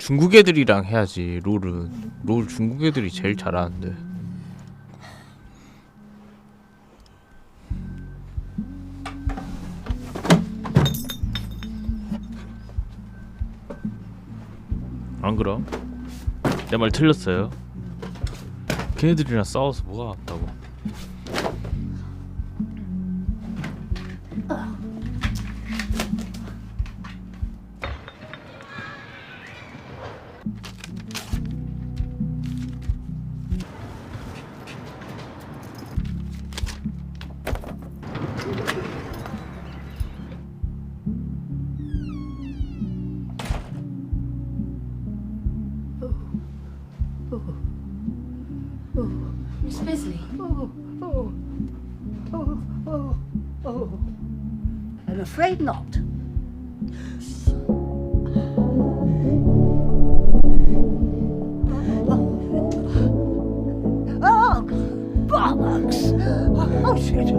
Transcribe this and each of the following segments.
중국 애들이랑 해야지. 롤 중국 애들이 제일 잘하는데. 안 그럼? 내 말 틀렸어요. 걔네들이랑 싸워서 뭐가 아프다고. Miss Bisley. I'm afraid not. Oh, bollocks! Oh, shit!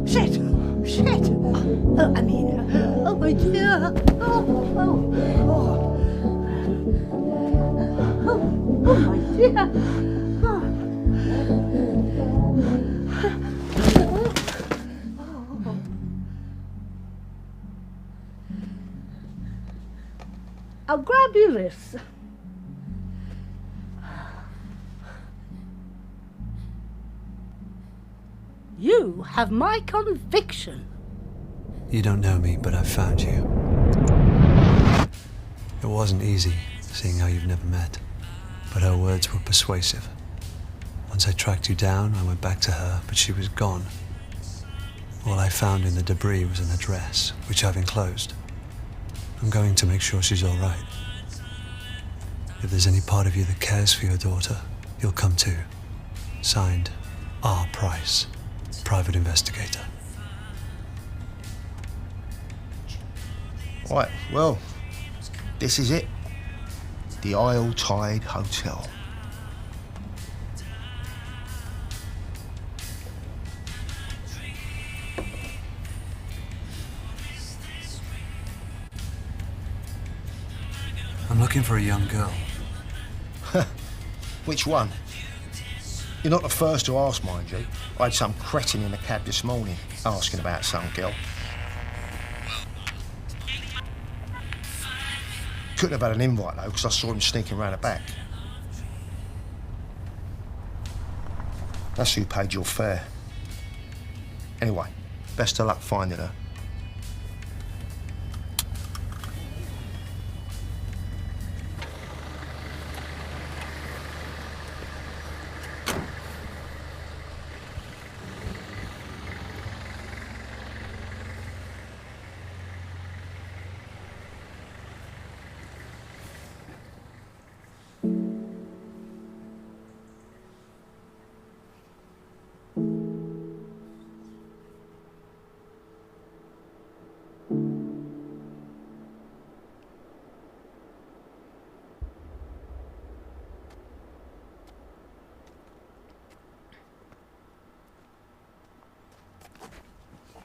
Shit! Shit! I mean, oh my dear! Oh my dear! I'll grab you this. You have my conviction. You don't know me, but I've found you. It wasn't easy, seeing how you've never met, but her words were persuasive. Once I tracked you down, I went back to her, but she was gone. All I found in the debris was an address, which I've enclosed. I'm going to make sure she's all right. If there's any part of you that cares for your daughter, you'll come too. Signed, R. Price, Private Investigator. Right, well, this is it. The Isle Tide Hotel. I'm looking for a young girl. Which one? You're not the first to ask, mind you. I had some cretin in the cab this morning asking about some girl. Couldn't have had an invite though, because I saw him sneaking round the back. That's who paid your fare. Anyway, best of luck finding her.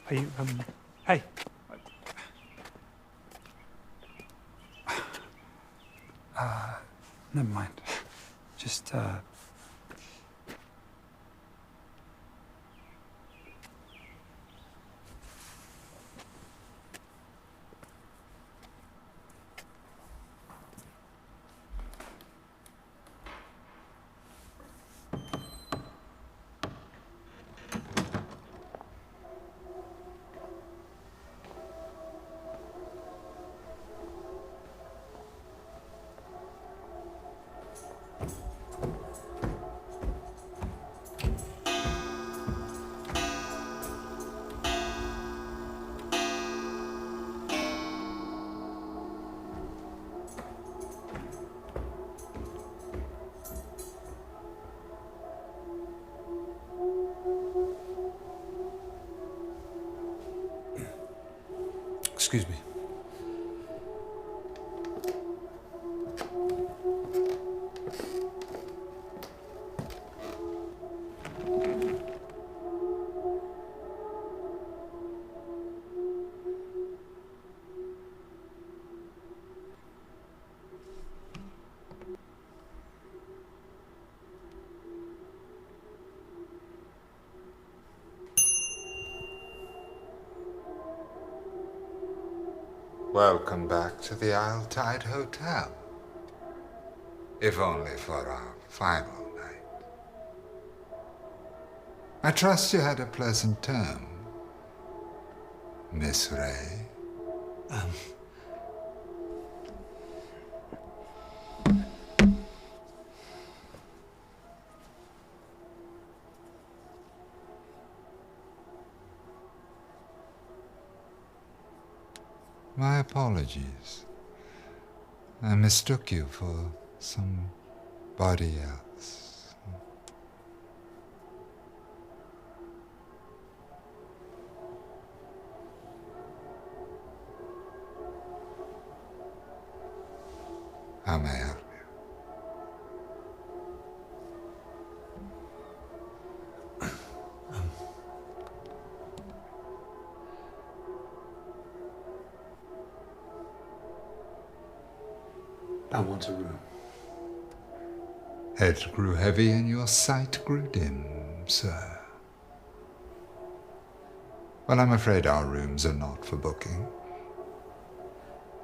Are you, hey. Never mind. Just, Excuse me. Welcome back to the Isle Tide Hotel. If only for our final night. I trust you had a pleasant term, Miss Ray. My apologies. I mistook you for somebody else. How may I help you? I want a room. Head grew heavy and your sight grew dim, sir. Well, I'm afraid our rooms are not for booking.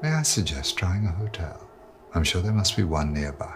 May I suggest trying a hotel? I'm sure there must be one nearby.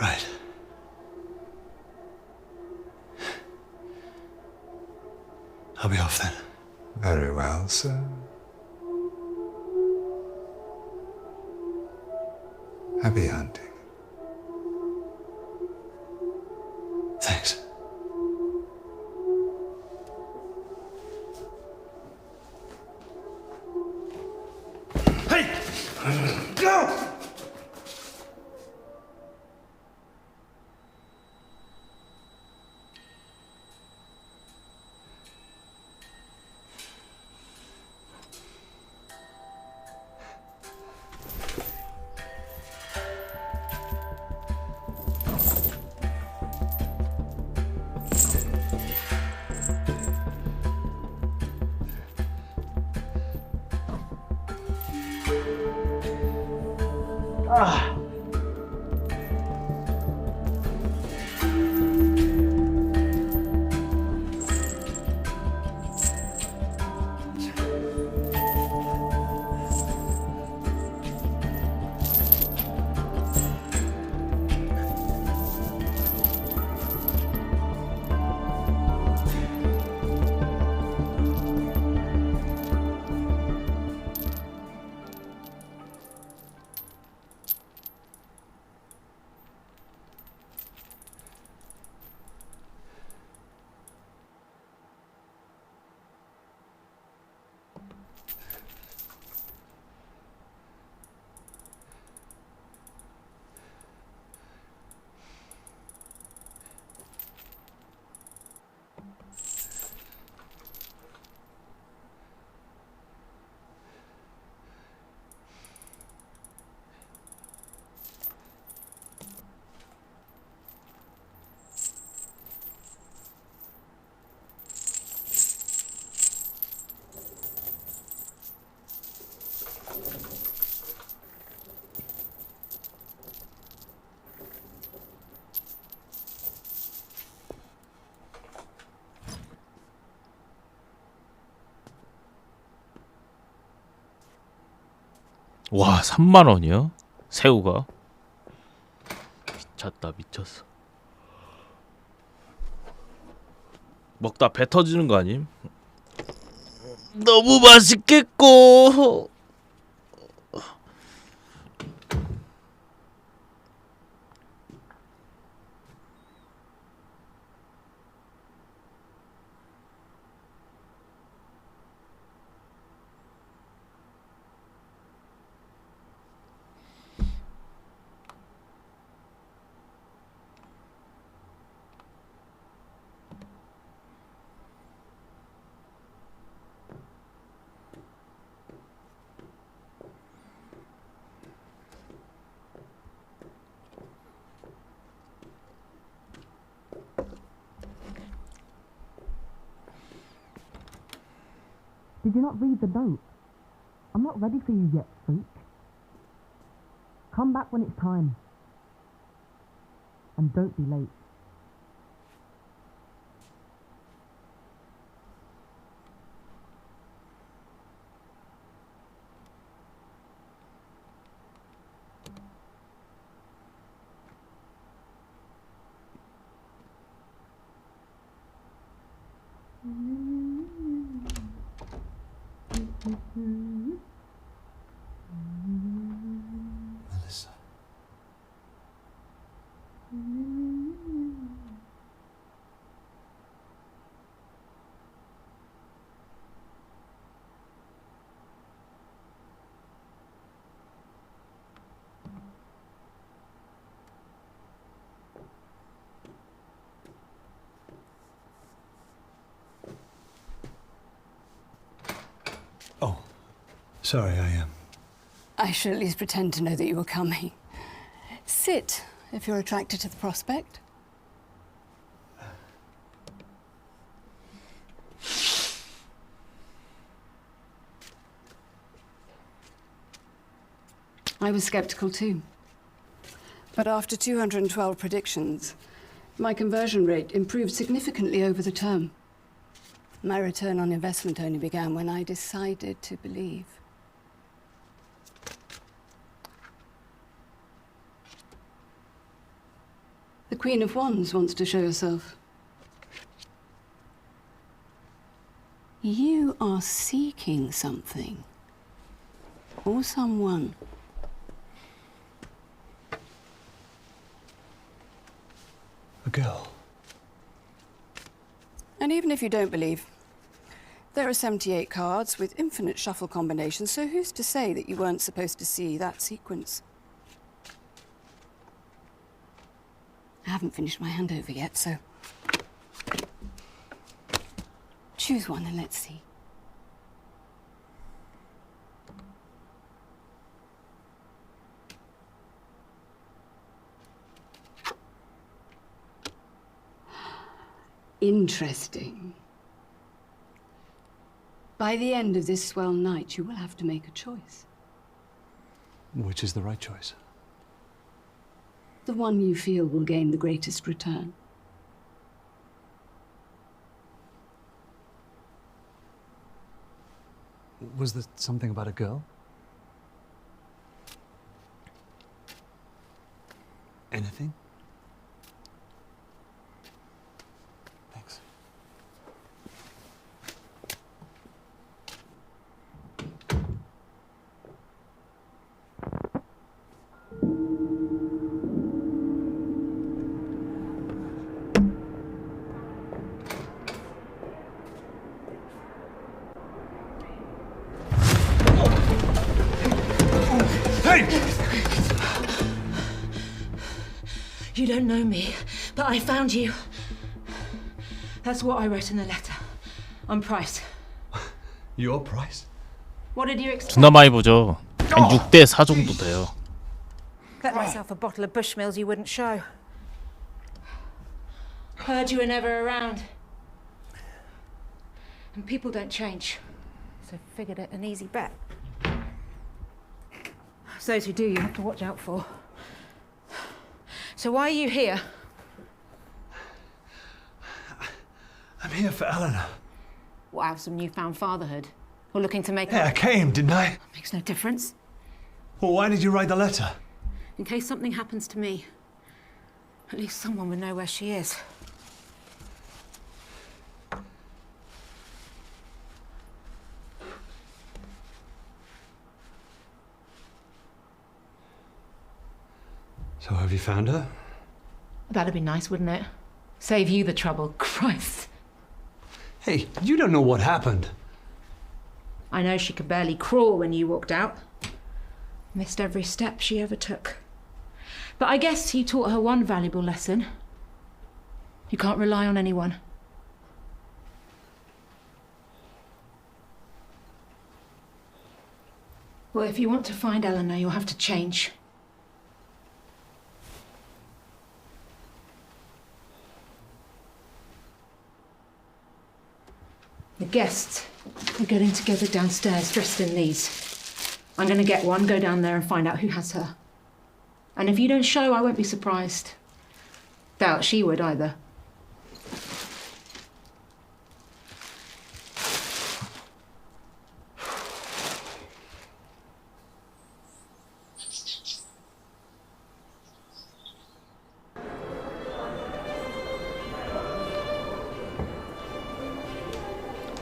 Right. I'll be off then. Very well, sir. Happy hunting. Thanks. Hey! Go! 와 3만원이요? 새우가 미쳤다 미쳤어. 먹다 배 터지는 거 아님? 너무 맛있겠고. Did you not read the note? I'm not ready for you yet, freak. Come back when it's time. And don't be late. Melissa. Oh, sorry, I should at least pretend to know that you were coming. Sit, if you're attracted to the prospect. I was skeptical too. But after 212 predictions, my conversion rate improved significantly over the term. My return on investment only began when I decided to believe. The Queen of Wands wants to show herself. You are seeking something. Or someone. a girl. And even if you don't believe, there are 78 cards with infinite shuffle combinations, so who's to say that you weren't supposed to see that sequence? I haven't finished my handover yet, so... choose one and let's see. Interesting. By the end of this swell night, you will have to make a choice. Which is the right choice? The one you feel will gain the greatest return. Was there something about a girl? Anything? Thanks. You don't know me, but I found you. That's what I wrote in the letter. On Price. Your price? What did you expect? 존나 많이 보죠. 한 6대 4 정도 돼요. Get myself a bottle of Bushmills you wouldn't show. Heard you were never around. And people don't change. So figured it an easy bet. Those who do, you have to watch out for. So why are you here? I'm here for Eleanor. Wow, some newfound fatherhood. Or looking to make Yeah, I came, didn't I? Makes no difference. Well, why did you write the letter? In case something happens to me, at least someone would know where she is. So have you found her? That'd be nice, wouldn't it? Save you the trouble. Christ. Hey, you don't know what happened. I know she could barely crawl when you walked out. Missed every step she ever took. But I guess you taught her one valuable lesson. You can't rely on anyone. Well, if you want to find Eleanor, you'll have to change. The guests We're getting together downstairs, dressed in these. I'm gonna get one, go down there and find out who has her. And if you don't show, I won't be surprised. Doubt she would either.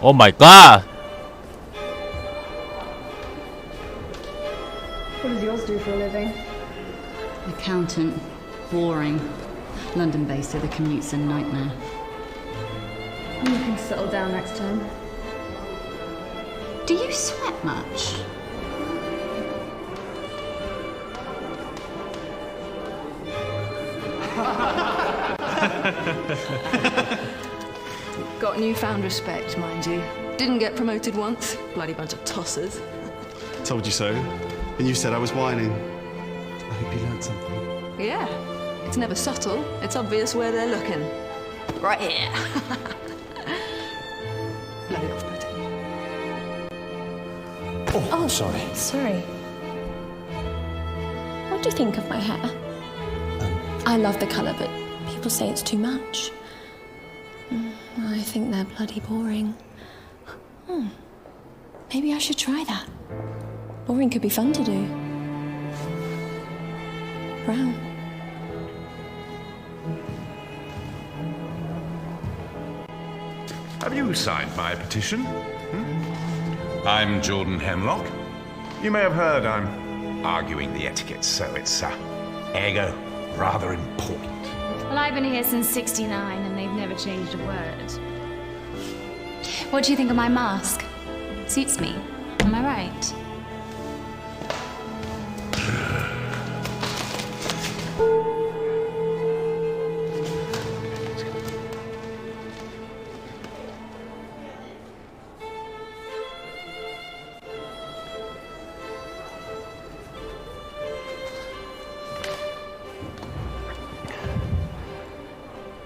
Oh my god! What does yours do for a living? Accountant. Boring. London-based, so the commute's a nightmare. You can settle down next time. Do you sweat much? Got newfound respect, mind you. Didn't get promoted once. Bloody bunch of tossers. Told you so. And you said I was whining. I hope you learned something. Yeah. It's never subtle. It's obvious where they're looking. Right here. Bloody off-putting. Oh, sorry. Sorry. What do you think of my hair? I love the colour, but people say it's too much. I think they're bloody boring. Maybe I should try that. Boring could be fun to do. Brown. Have you signed my petition? I'm Jordan Hemlock. You may have heard I'm arguing the etiquette, so it's ergo rather important. Well, I've been here since '69 and they've never changed a word. What do you think of my mask? Suits me. Am I right?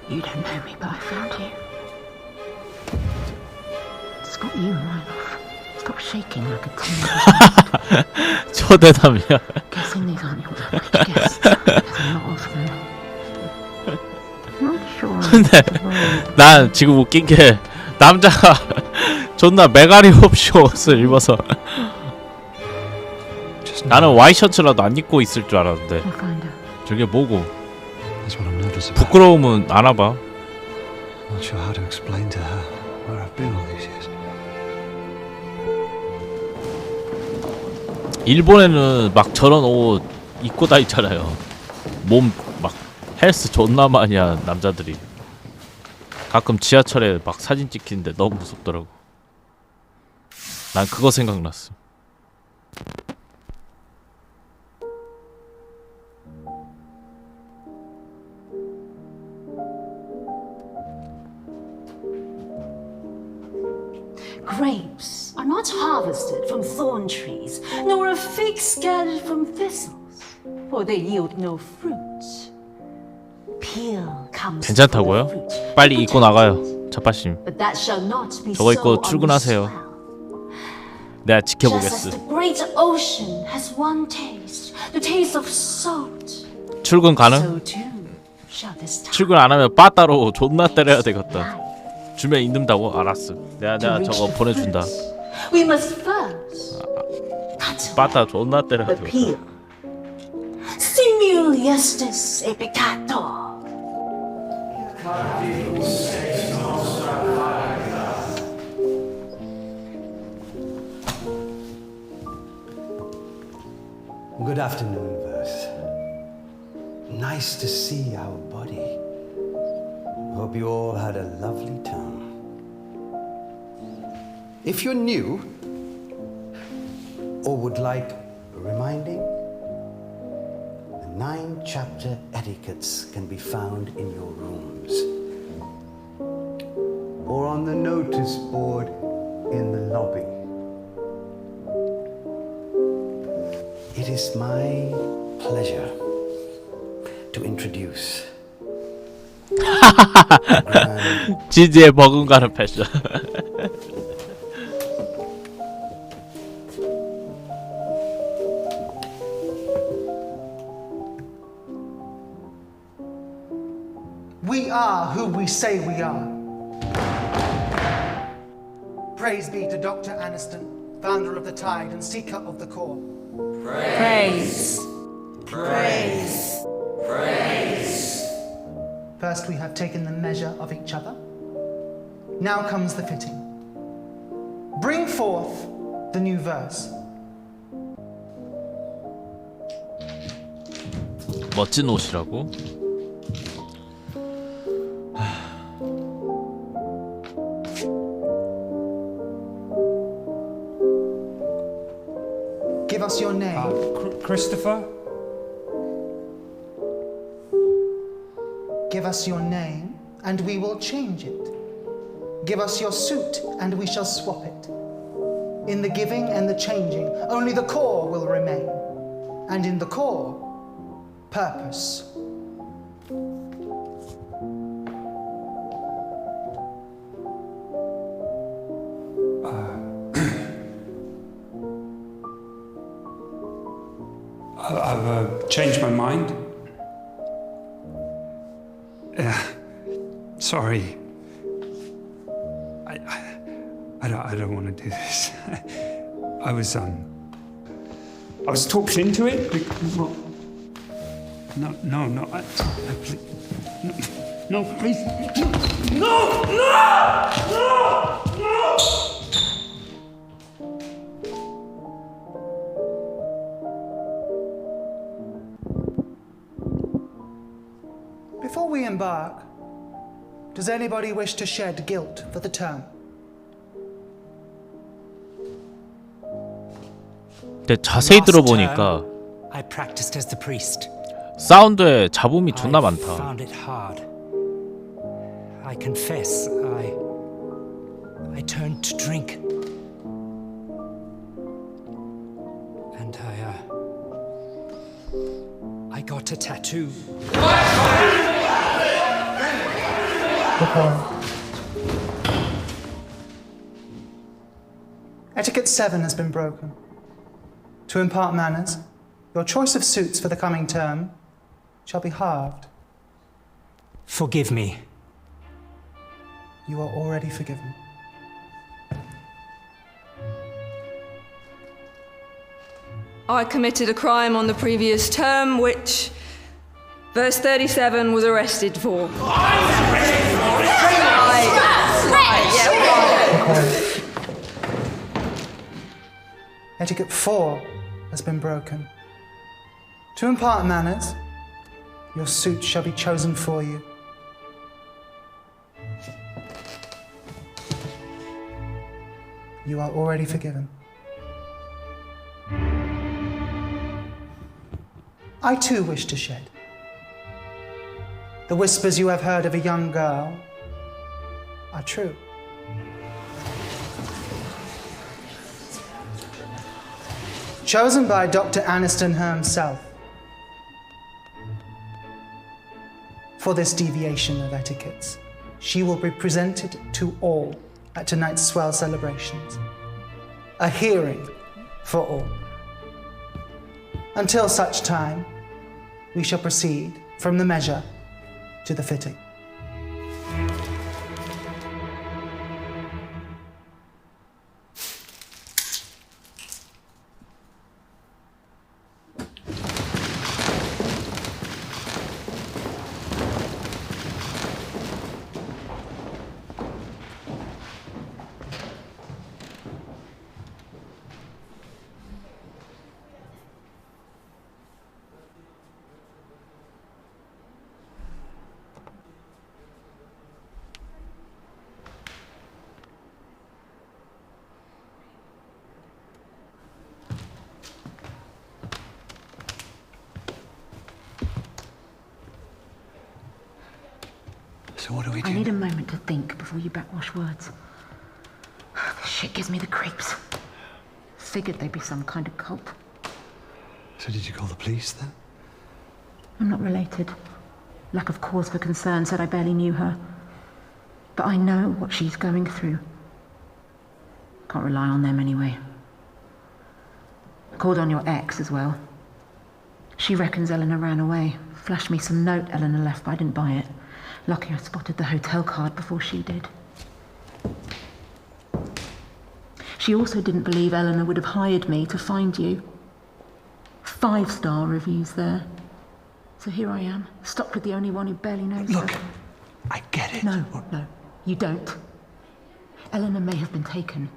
You don't know me, but I found you. It's got you right off. Stop shaking like a tin. 초대남이야. Guessing these aren't your average guests. There's a lot of them. Not sure. 근데 난 지금 웃긴 게 남자가 존나 메가리 없이 옷을 입어서 나는 와이셔츠라도 안 입고 있을 줄 알았는데 저게 뭐고? 부끄러움은 안 와봐. Not sure how to explain to her where I've been all these years. 일본에는 막 저런 옷 입고 다니잖아요. 몸 막 헬스 존나 많이 한 남자들이 가끔 지하철에 막 사진 찍히는데 너무 무섭더라고. 난 그거 생각났어. Grapes are not harvested from thorn trees, nor are figs gathered from thistles, for they yield no fruit. Peel comes 괜찮다고요? from the fruit, 빨리 입고 나가요. 자빠심. but that shall not be 저거 so 입고 on 출근하세요. this well. 내가 Just as 지켜보겠어. the great ocean has one taste, the taste of salt, 출근 가능? so too shall this time. 출근 안 하면 빠따로 존나 때려야 되겠다. 주면 잊는다고? 알았어. 내가 저거 보내준다. We must first cut 빠따 존나 때려야 the 되겠다. peel. Simul justus e peccator. Good afternoon, Verse. Nice to see our body. Hope you all had a lovely time. If you're new or would like reminding, the 9-chapter etiquettes can be found in your rooms or on the notice board in the lobby. It is my pleasure to introduce 지지에 버금가는 패션. We are who we say we are. Praise be to Dr. Aniston, founder of the Tide and seeker of the core. Praise. Praise. Praise. First, we have taken the measure of each other. Now comes the fitting. Bring forth the new verse. 멋진 옷이라고? Give us your name. Christopher? Give us your name, and we will change it. Give us your suit, and we shall swap it. In the giving and the changing, only the core will remain. And in the core, purpose. I've changed my mind. Sorry. I don't want to do this. I was talked into it. No, please. No, please. No! Before we embark, does anybody wish to shed guilt for the term? 근데 자세히 들어보니까 I practiced as the priest. 사운드에 잡음이 존나 I 많다. found it hard. I confess, I turned to drink. And I got a tattoo. Etiquette 7 has been broken. To impart manners, your choice of suits for the coming term shall be halved. Forgive me. You are already forgiven. I committed a crime on the previous term, which verse 37 was arrested for. Etiquette 4 has been broken. To impart manners, your suit shall be chosen for you. You are already forgiven. I too wish to shed. The whispers you have heard of a young girl are true. Chosen by Dr. Aniston himself for this deviation of etiquettes, she will be presented to all at tonight's swell celebrations. A hearing for all. Until such time, we shall proceed from the measure to the fitting. So what do we do? I need a moment to think before you backwash words. This shit gives me the creeps. Figured they'd be some kind of cult. So did you call the police then? I'm not related. Lack of cause for concern said I barely knew her. But I know what she's going through. Can't rely on them anyway. I called on your ex as well. She reckons Eleanor ran away. Flashed me some note Eleanor left, but I didn't buy it. Lucky I spotted the hotel card before she did. She also didn't believe Eleanor would have hired me to find you. 5-star reviews there. So here I am, stuck with the only one who barely knows her. Look, I get it. No, you don't. Eleanor may have been taken,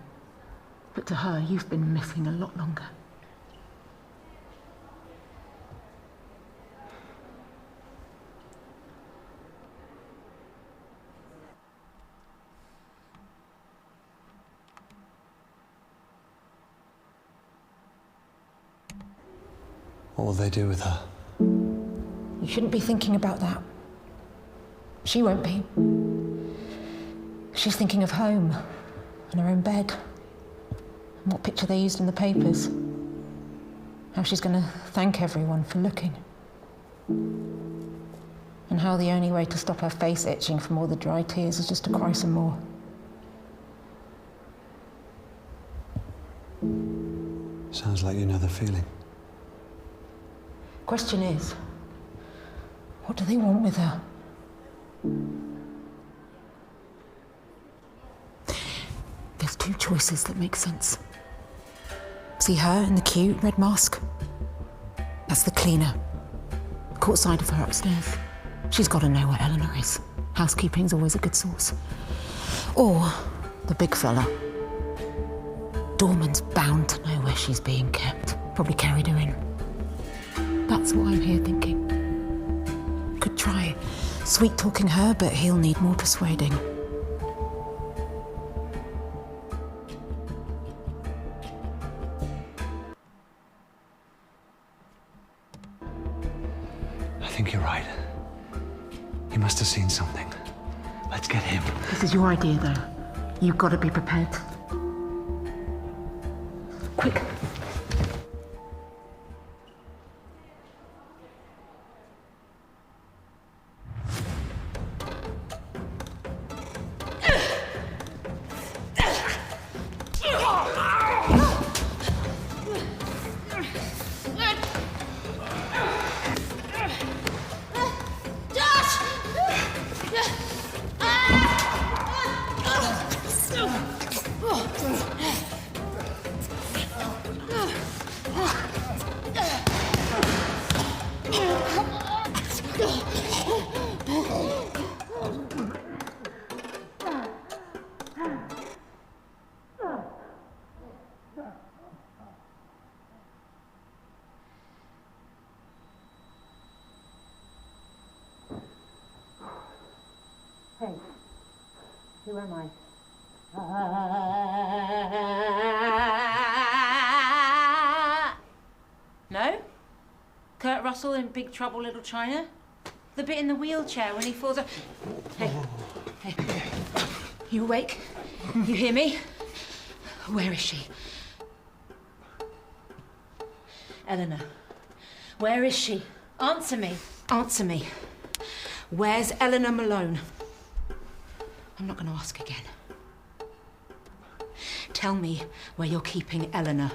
but to her, you've been missing a lot longer. What will they do with her? You shouldn't be thinking about that. She won't be. She's thinking of home and her own bed. And what picture they used in the papers. How she's going to thank everyone for looking. And how the only way to stop her face itching from all the dry tears is just to cry some more. Sounds like you know the feeling. Question is, what do they want with her? There's two choices that make sense. See her in the cute red mask? That's the cleaner. Caught sight of her upstairs. She's got to know where Eleanor is. Housekeeping's always a good source. Or the big fella. Dorman's bound to know where she's being kept. Probably carried her in. That's what I'm here thinking. Could try sweet-talking her, but he'll need more persuading. I think you're right. He must have seen something. Let's get him. This is your idea, though. You've got to be prepared. Quick. Hey, who am I? No? Kurt Russell in Big Trouble, Little China? The bit in the wheelchair when he falls off. Hey, hey, you awake? You hear me? Where is she? Eleanor, where is she? Answer me. Answer me. Where's Eleanor Malone? I'm not going to ask again. Tell me where you're keeping Eleanor.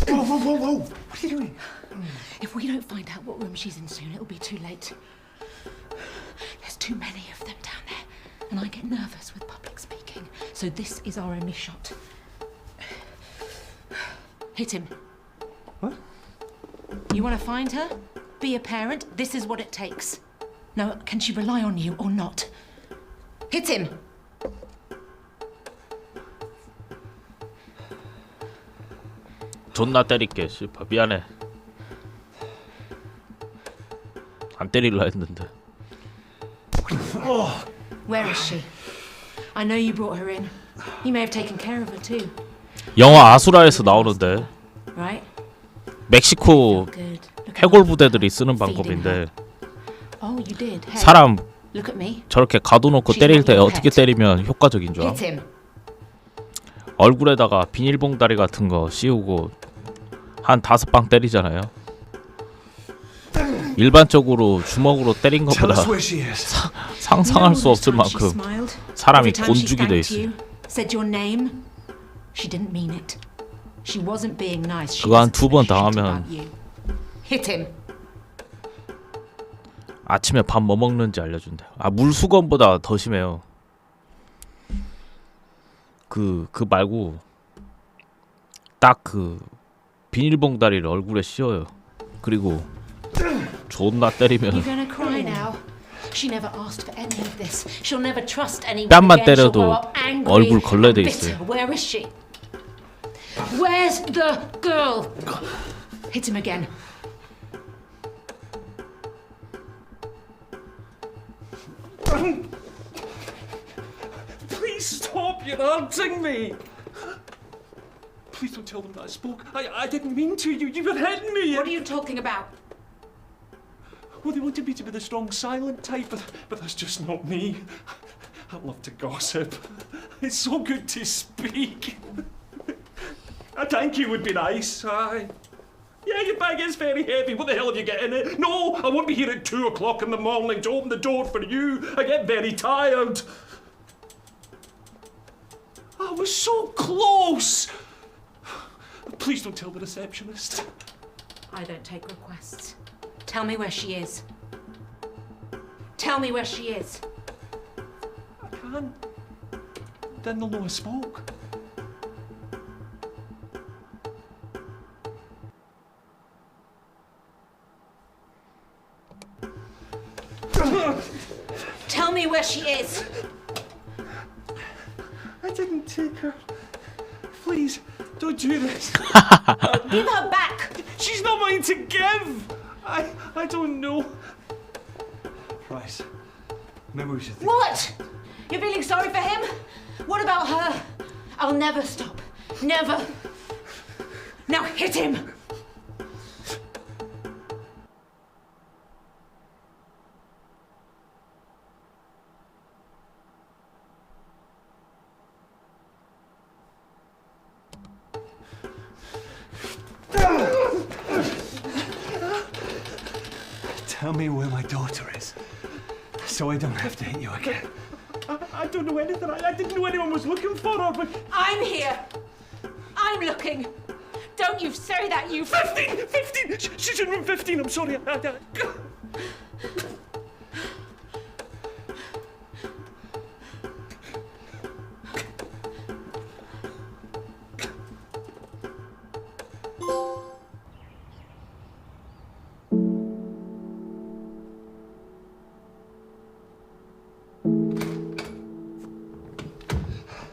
Whoa, whoa, whoa, whoa! What are you doing? If we don't find out what room she's in soon, it'll be too late. There's too many of them down there, and I get nervous with public speaking. So this is our only shot. Hit him. What? You want to find her? Be a parent? This is what it takes. Now, can she rely on you or not? Hit him! 존나 때릴게. 씨발 미안해. 안 때리려 했는데. Where is she? I know you brought her in. You may have taken care of her too, 영화 아수라에서 나오는데 right? 멕시코 해골 부대들이 쓰는 방법인데 Oh, you did. Hey, 사람 look at me. 저렇게 가둬놓고 때릴 때 어떻게 때리면 효과적인 줄 알아? Hit him. 얼굴에다가 비닐봉다리 같은 거 씌우고 한 5방 때리잖아요. 일반적으로 주먹으로 때린 것보다 상상할 수 없을 만큼 사람이 곤죽이 돼 있어. Said your name. She didn't mean it. She wasn't being nice. She 그거 한 wasn't 2번 shit 당하면 about you. Hit him. 아침에 밥 뭐 먹는지 알려준대. 아, 물수건보다 더 심해요. 그 말고 딱 그 비닐봉다리를 얼굴에 씌워요. 그리고 존나 때리면 You're gonna cry now. She never asked for any of this. She'll never trust anyone 뺨만 again. She'll 때려도 grow up angry 얼굴 걸레 돼 and 있어요. bitter. Where is she? Where's the girl? Hit him again. Please stop! You're hurting me! Please don't tell them that I spoke. I didn't mean to. You were hitting me. What are you talking about? Well, they wanted me to be the strong, silent type, but that's just not me. I love to gossip. It's so good to speak. A thank you would be nice. Aye. Yeah, your bag is very heavy. What the hell have you got in it? No, I won't be here at 2 o'clock in the morning to open the door for you. I get very tired. I was so close. Please don't tell the receptionist. I don't take requests. Tell me where she is. Tell me where she is. I can't. Then they'll know I spoke. Tell me where she is. I didn't take her. Please, don't do this. Give her back. She's not mine to give. I don't know. Price. Maybe we should think. What? You're feeling sorry for him? What about her? I'll never stop. Never. Now hit him. Tell me where my daughter is, so I don't have to hit you again. I don't know anything. I didn't know anyone was looking for her, but... I'm here. I'm looking. Don't you say that, you... 15! 15! She's in room 15, I'm sorry.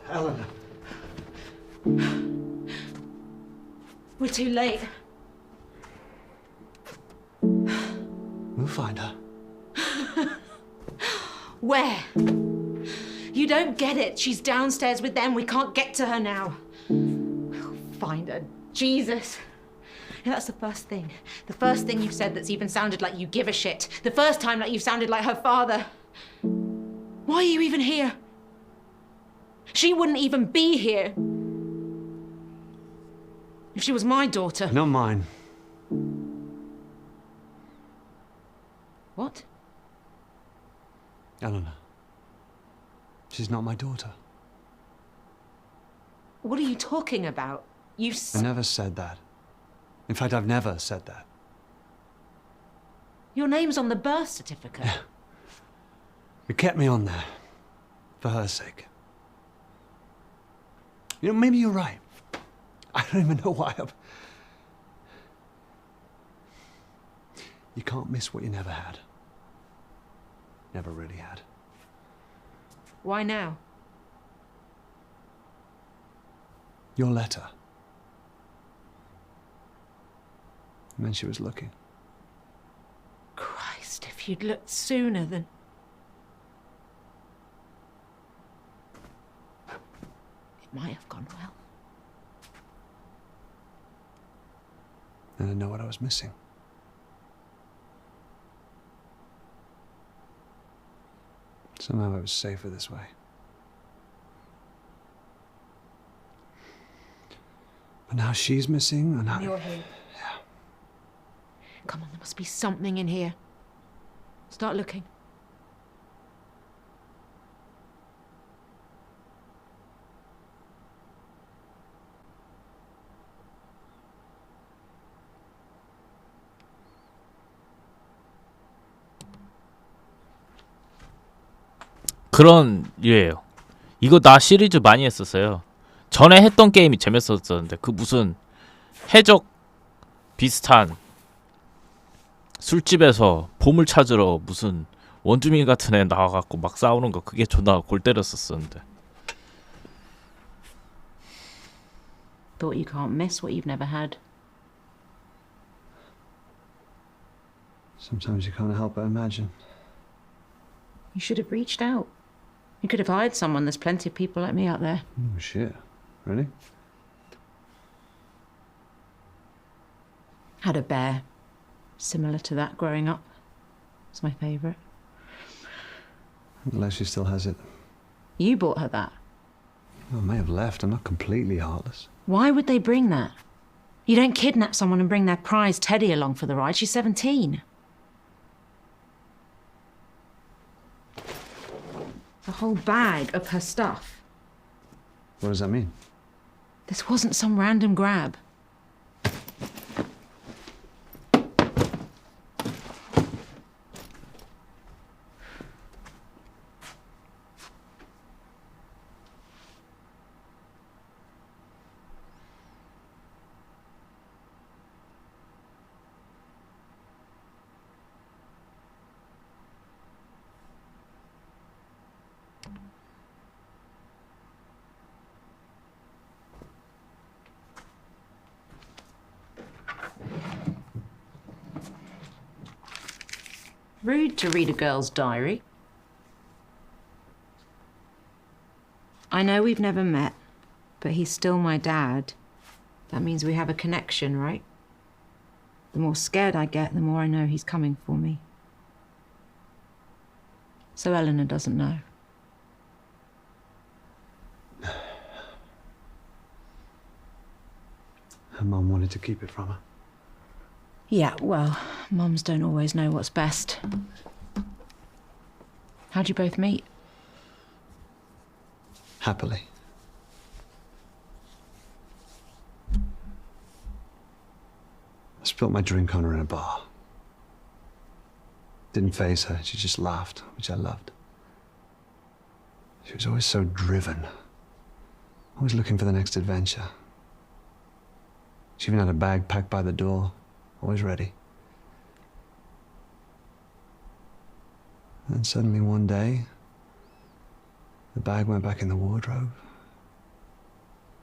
Eleanor. We're too late. We'll find her. Where? You don't get it. She's downstairs with them. We can't get to her now. We'll find her. Jesus. Yeah, that's the first thing. The first thing you've said that's even sounded like you give a shit. The first time that you've sounded like her father. Why are you even here? She wouldn't even be here if she was my daughter. Not mine. What? Eleanor. She's not my daughter. What are you talking about? I never said that. In fact, I've never said that. Your name's on the birth certificate. You kept me on there. For her sake. You know, maybe you're right. I don't even know why I'm... You can't miss what you never had. Never really had. Why now? Your letter. And then she was looking. Christ, if you'd looked sooner then... It might have gone well. And I know what I was missing. Somehow I was safer this way. But now she's missing, and You're here. Yeah. Come on, there must be something in here. Start looking. 그런 류예요. 이거 나 시리즈 많이 했었어요. 전에 했던 게임이 재밌었었는데 그 무슨 해적 비슷한 술집에서 보물 찾으러 무슨 원주민 같은 애 나와갖고 막 싸우는 거 그게 존나 골 때렸었었는데. Thought you can't miss what you've never had. Sometimes you can't help but imagine. You should have reached out. You could have hired someone. There's plenty of people like me out there. Oh, shit. Really? Had a bear. Similar to that growing up. It's my favourite. Unless she still has it. You bought her that. I may have left. I'm not completely heartless. Why would they bring that? You don't kidnap someone and bring their prize Teddy along for the ride. She's 17. A whole bag of her stuff. What does that mean? This wasn't some random grab. Rude to read a girl's diary. I know we've never met, but he's still my dad. That means we have a connection, right? The more scared I get, the more I know he's coming for me. So Eleanor doesn't know. Her mum wanted to keep it from her. Yeah, well, mums don't always know what's best. How'd you both meet? Happily. I spilt my drink on her in a bar. Didn't faze her, she just laughed, which I loved. She was always so driven, always looking for the next adventure. She even had a bag packed by the door, always ready. And suddenly one day, the bag went back in the wardrobe.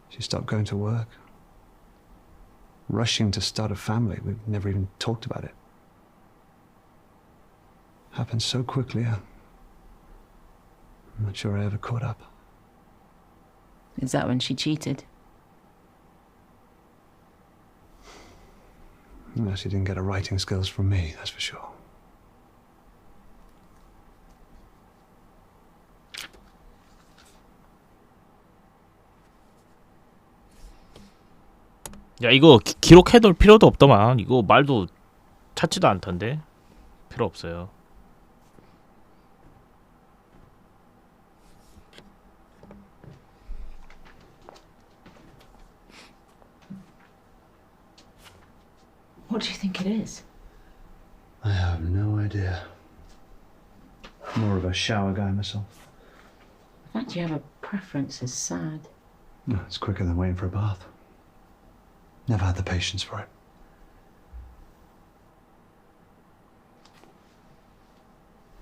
She stopped going to work, rushing to start a family. We never even talked about it. Happened so quickly, I'm not sure I ever caught up. Is that when she cheated? No, she didn't get her writing skills from me, that's for sure. 야 이거 기록해둘 필요도 없더만. 이거 말도 찾지도 않던데. 필요 없어요. What do you think it is? I have no idea. More of a shower guy myself. The fact you have a preference is sad. No, it's quicker than waiting for a bath. Never had the patience for it.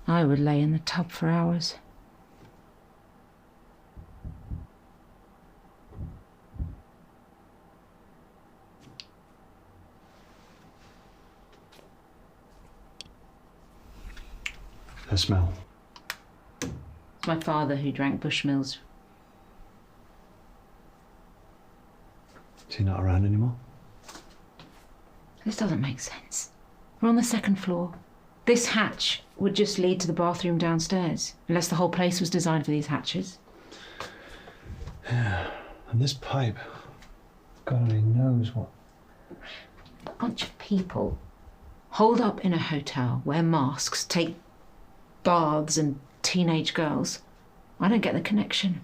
I would lay in the tub for hours. The smell. It's my father who drank Bushmills. Is he not around anymore? This doesn't make sense. We're on the second floor. This hatch would just lead to the bathroom downstairs, unless the whole place was designed for these hatches. Yeah, and this pipe, God only knows what. A bunch of people holed up in a hotel, wear masks, take baths and teenage girls. I don't get the connection.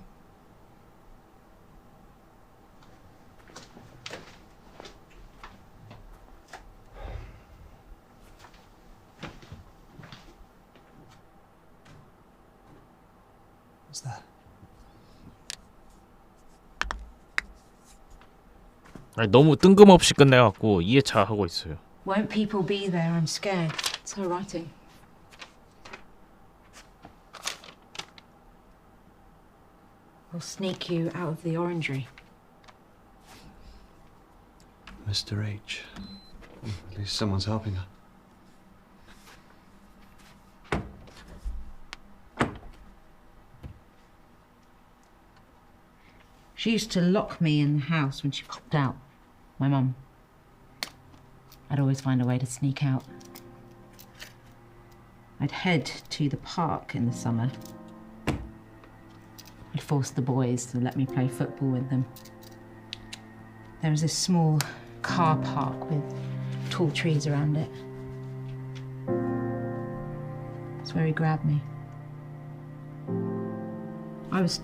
What's that? 아니, 너무 뜬금없이 끝내갖고 2회차 하고 있어요. Won't people be there? I'm scared. It's her writing. We'll sneak you out of the orangery. Mr. H. At least someone's helping her. She used to lock me in the house when she popped out. My mum. I'd always find a way to sneak out. I'd head to the park in the summer. I'd force the boys to let me play football with them. There was this small car park with tall trees around it. That's where he grabbed me. I was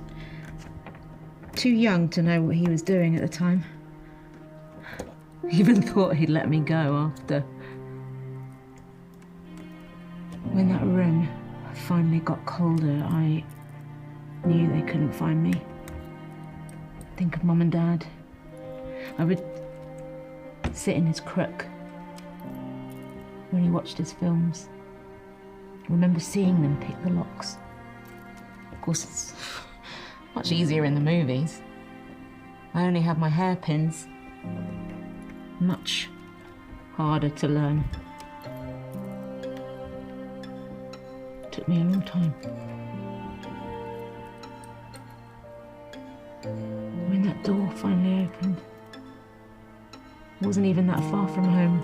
too young to know what he was doing at the time. Even thought he'd let me go after. When that room finally got colder, I knew they couldn't find me. Think of Mum and Dad. I would sit in his crook when he watched his films. I remember seeing them pick the locks. Of course, it's much easier in the movies. I only have my hairpins. Much harder to learn. Took me a long time. When that door finally opened, it wasn't even that far from home.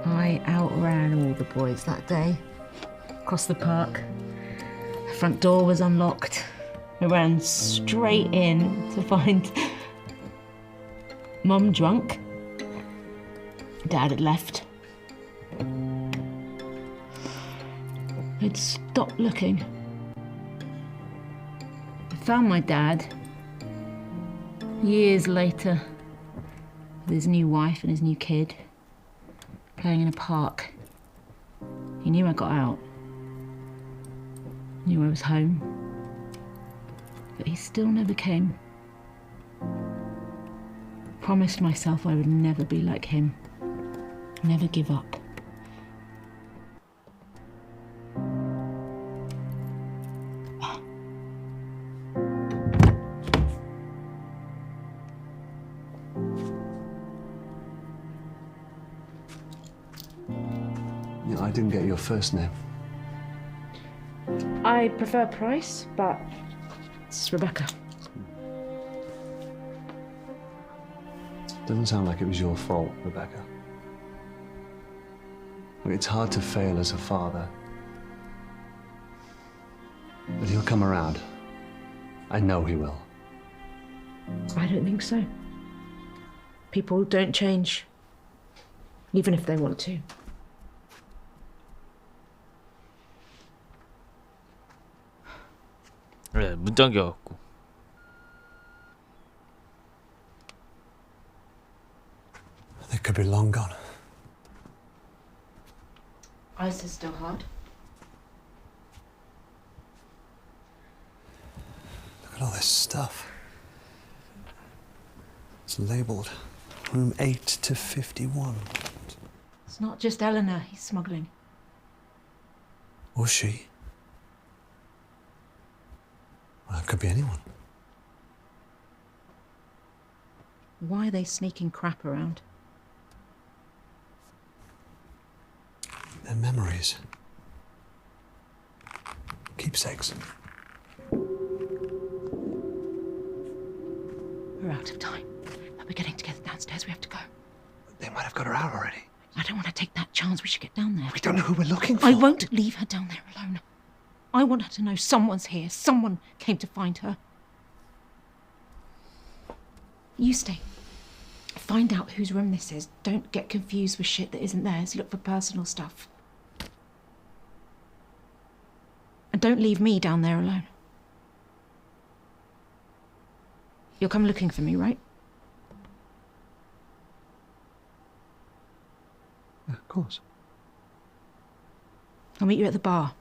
I outran all the boys that day. Across the park. The front door was unlocked. I ran straight in to find Mum drunk. Dad had left. I'd stopped looking. I found my dad years later with his new wife and his new kid playing in a park. He knew I got out. Knew I was home. But he still never came. Promised myself I would never be like him. Never give up. Yeah, I didn't get your first name. I prefer Price, but it's Rebecca. Doesn't sound like it was your fault, Rebecca. Look, it's hard to fail as a father. But he'll come around. I know he will. I don't think so. People don't change, even if they want to. 네, 문 잠겨갖고. They could be long gone. Ice is still hard. Look at all this stuff. It's labelled room 8 to 51. It's not just Eleanor he's smuggling. Or she. Well, it could be anyone. Why are they sneaking crap around? They're memories. Keepsakes. We're out of time. But we're getting together downstairs. We have to go. They might have got her out already. I don't want to take that chance. We should get down there. We don't know who we're looking for. I won't leave her down there alone. I want her to know someone's here. Someone came to find her. You stay. Find out whose room this is. Don't get confused with shit that isn't theirs. Look for personal stuff. And don't leave me down there alone. You'll come looking for me, right? Yeah, of course. I'll meet you at the bar.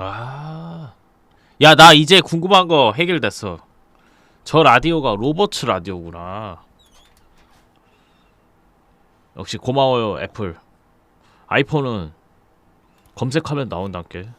아, 야, 나 이제 궁금한 거 해결됐어. 저 라디오가 로버츠 라디오구나. 역시 고마워요, 애플. 아이폰은 검색하면 나온단께.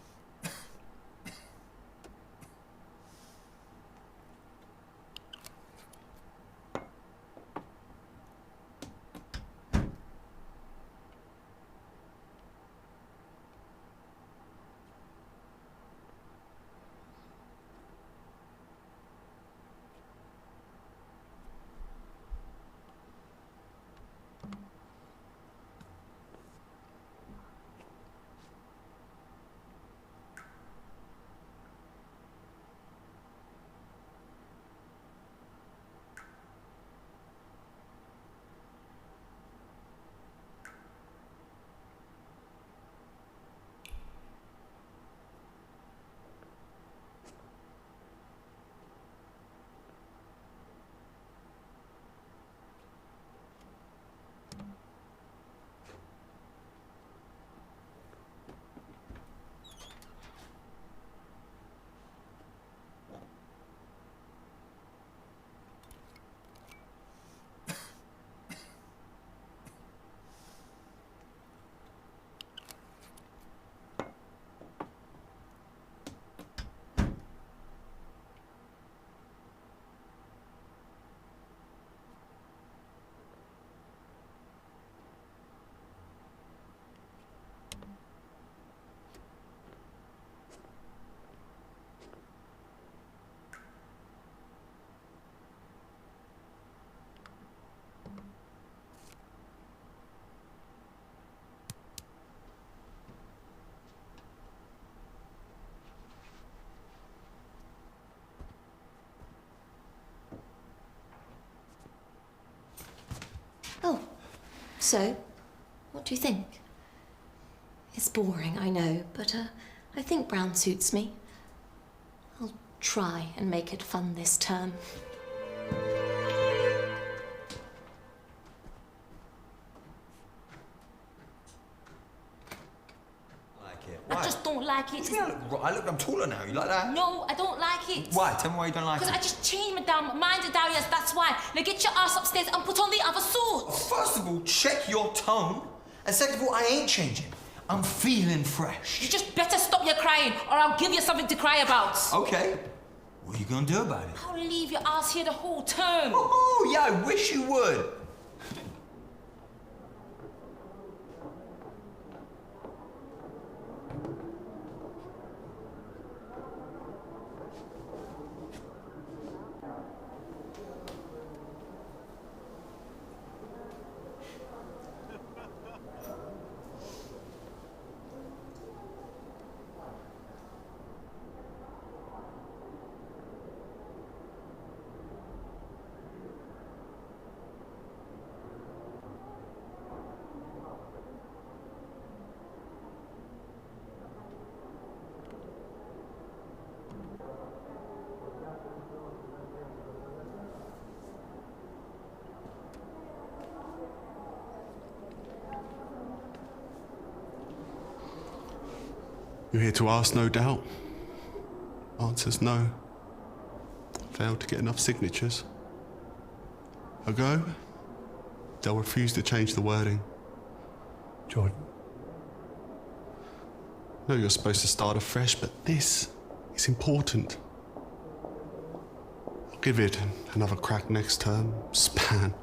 Oh, so, what do you think? It's boring, I know, but I think brown suits me. I'll try and make it fun this term. I just don't like it. I'm taller now. You like that? No, I don't like it. Why? Tell me why you don't like it. Because I just changed my damn mind to Darius, that's why. Now get your ass upstairs and put on the other suit. Well, first of all, check your tone. And second of all, I ain't changing. I'm feeling fresh. You just better stop your crying or I'll give you something to cry about. Okay. What are you gonna do about it? I'll leave your ass here the whole term. Oh, yeah, I wish you would. You're here to ask, no doubt. Answer's no. Failed to get enough signatures. A go? They'll refuse to change the wording. Jordan. No, you're supposed to start afresh, but this is important. I'll give it another crack next term. Span,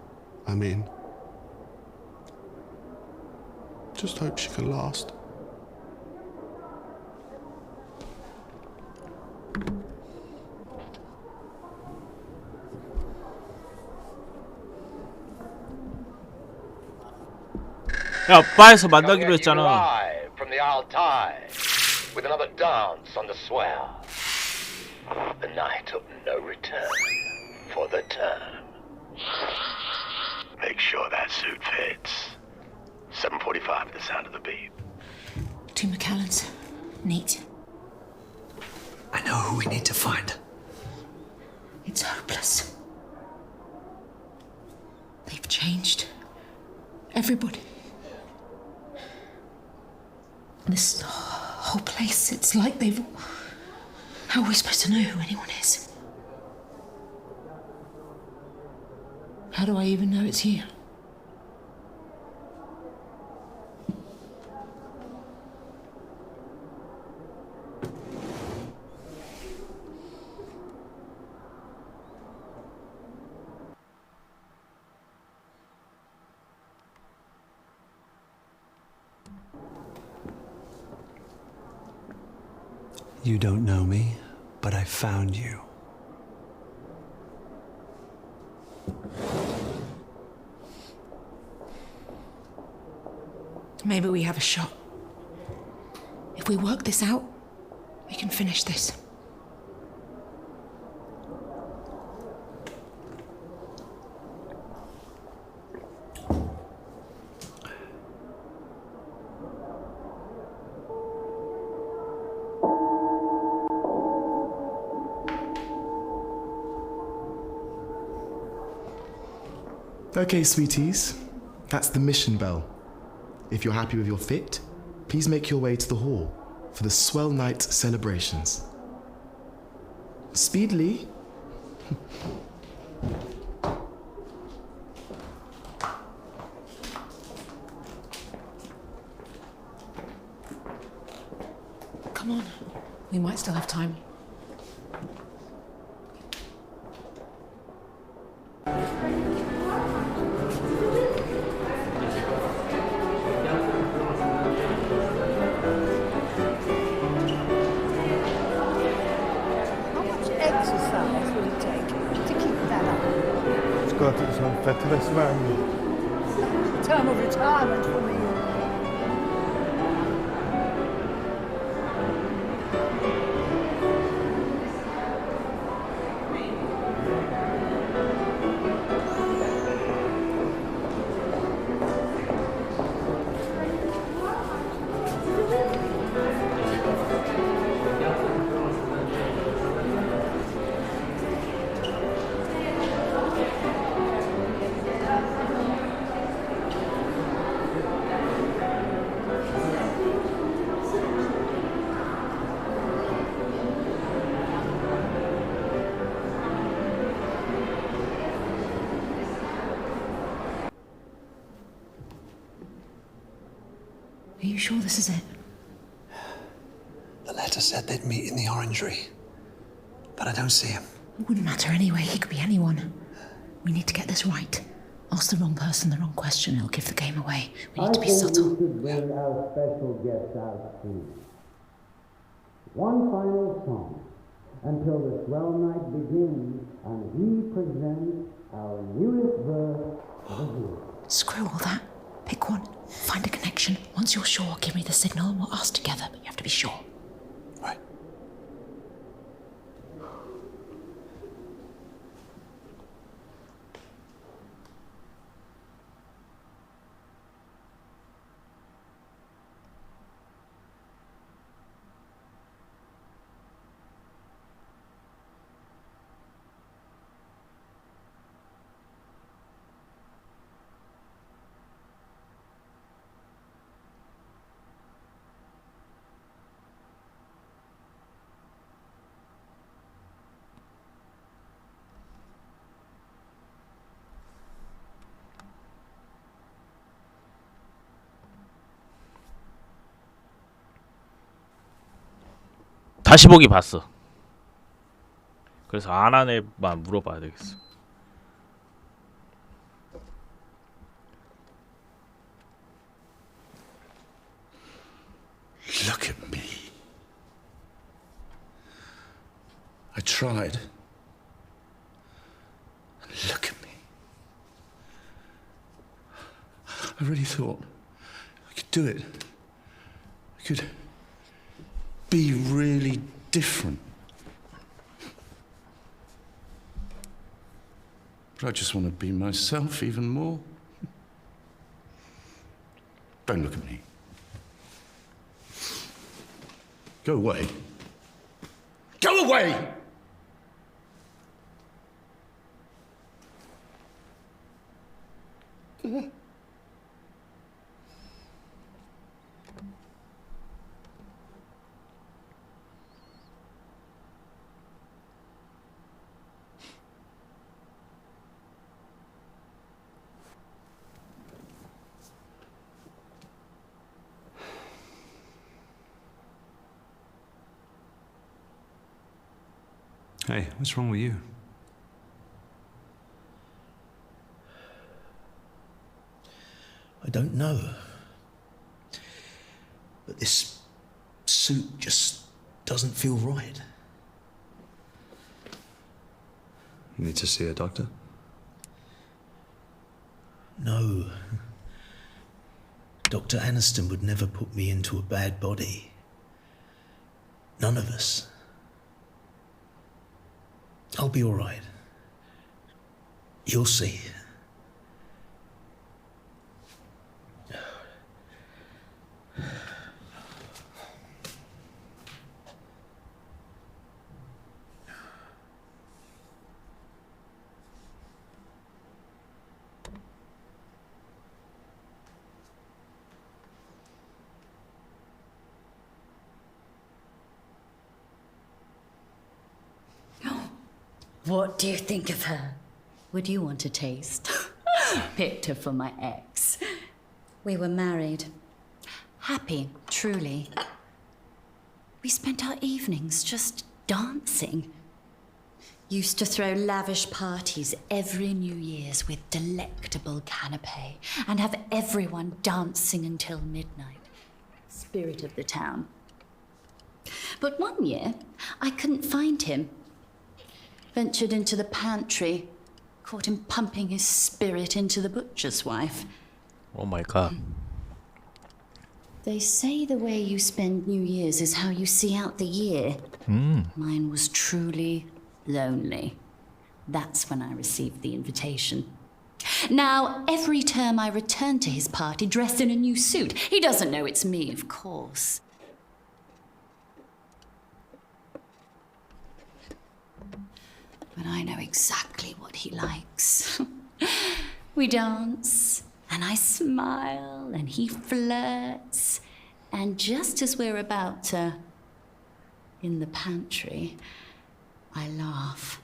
I'm in. Just hope she can last. 야, 바에서 만나기로 했잖아. Arrive from the Altai with another dance on the swell. The night of no return for the term. Make sure that suit fits. 7:45 at the sound of the beep. 2 McAllens. Neat. I know who we need to find. It's hopeless. They've changed. Everybody. This whole place, it's like they've... How are we supposed to know who anyone is? How do I even know it's you? You don't know me, but I found you. Maybe we have a shot. If we work this out, we can finish this. Okay, sweeties, that's the mission bell. If you're happy with your fit, please make your way to the hall for the Swell Night celebrations. Speedily. Come on, we might still have time. Exercise will it take to keep that up? It's got its own fetulous man. Term of retirement for me. Are you sure this is it? The letter said they'd meet in the orangery, but I don't see him. It wouldn't matter anyway, he could be anyone. We need to get this right. Ask the wrong person the wrong question, it'll give the game away. We need to be subtle. We should bring our special guest out too. One final song until the swell night begins and we present our newest verse of the year. Screw all that. Pick one. Find a connection. Once you're sure, give me the signal and we'll ask together, but you have to be sure. Right. 다시 보기 봤어. 그래서 안 한 애만 물어봐야 되겠어. Look at me. I tried. Look at me. I really thought I could do it. I could be really different. But I just want to be myself even more. Don't look at me. Go away. Go away! Hey, what's wrong with you? I don't know. But this suit just doesn't feel right. You need to see a doctor? No. Dr. Aniston would never put me into a bad body. None of us. I'll be all right. You'll see. What do you think of her? Would you want a taste? Picked her for my ex. We were married. Happy, truly. We spent our evenings just dancing. Used to throw lavish parties every New Year's with delectable canapé and have everyone dancing until midnight. Spirit of the town. But one year, I couldn't find him. Ventured into the pantry, caught him pumping his spirit into the butcher's wife. Oh my god. They say the way you spend New Year's is how you see out the year. Mine was truly lonely. That's when I received the invitation. Now, every term I return to his party dressed in a new suit. He doesn't know it's me, of course. But I know exactly what he likes. We dance, and I smile, and he flirts. And just as we're about to, in the pantry, I laugh,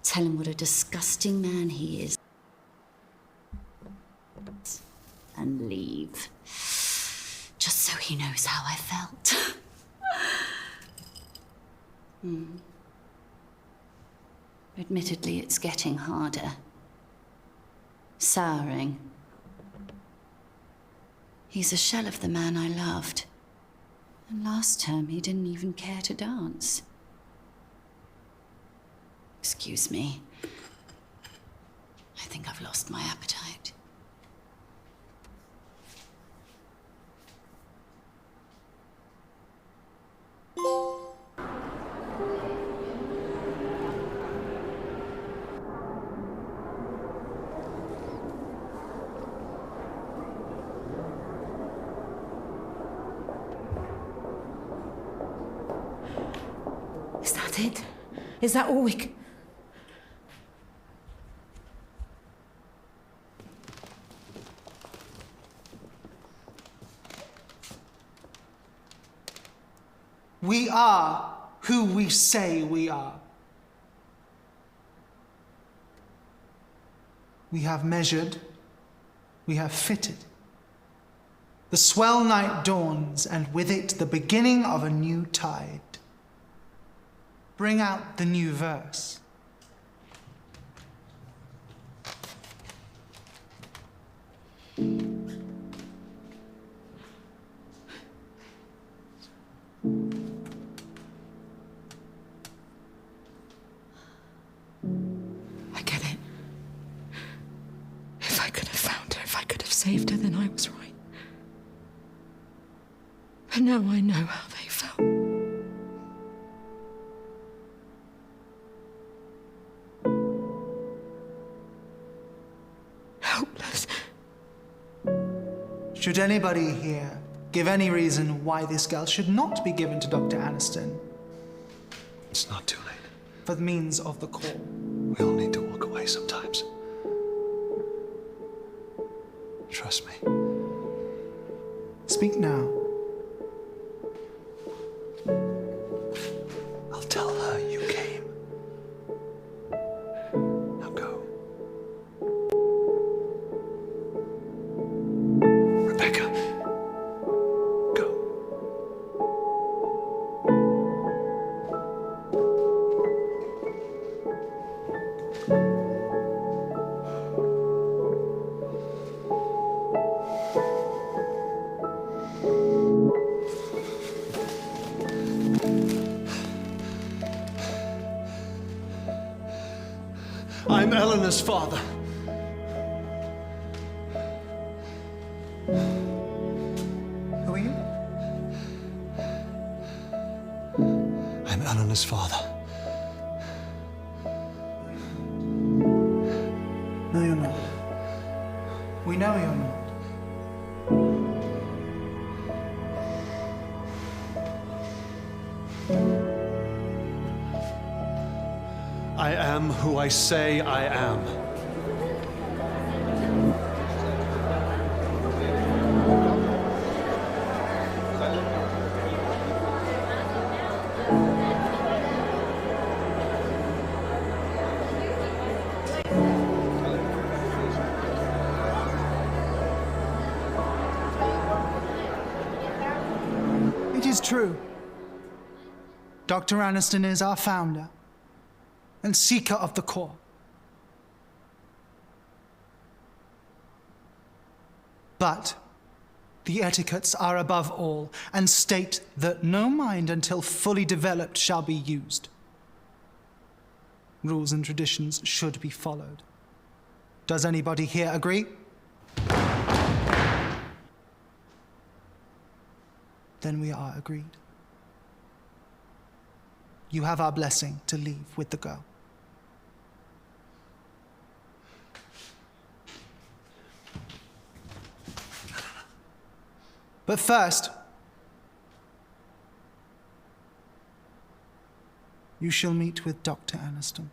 tell him what a disgusting man he is, and leave. Just so he knows how I felt. Admittedly, it's getting harder. Souring. He's a shell of the man I loved. And last term, he didn't even care to dance. Excuse me. I think I've lost my appetite. Is that it? Is that all we c- We are who we say we are. We have measured, we have fitted. The swell night dawns, and with it the beginning of a new tide. Bring out the new verse. I get it. If I could have found her, if I could have saved her, then I was right. But now I know how they felt. Helpless. Should anybody here give any reason why this girl should not be given to Dr. Aniston? It's not too late. For the means of the call. We all need to walk away sometimes. Trust me. Speak now. I'll tell her you came. Now go. Rebecca. Go. I'm Eleanor's father. Who are you? I'm Eleanor's father. No, you're not. We know you're not. I am who I say I am. It is true. Dr. Aniston is our founder and seeker of the core. But the etiquettes are above all and state that no mind until fully developed shall be used. Rules and traditions should be followed. Does anybody here agree? Then we are agreed. You have our blessing to leave with the girl. But first, you shall meet with Dr. Aniston.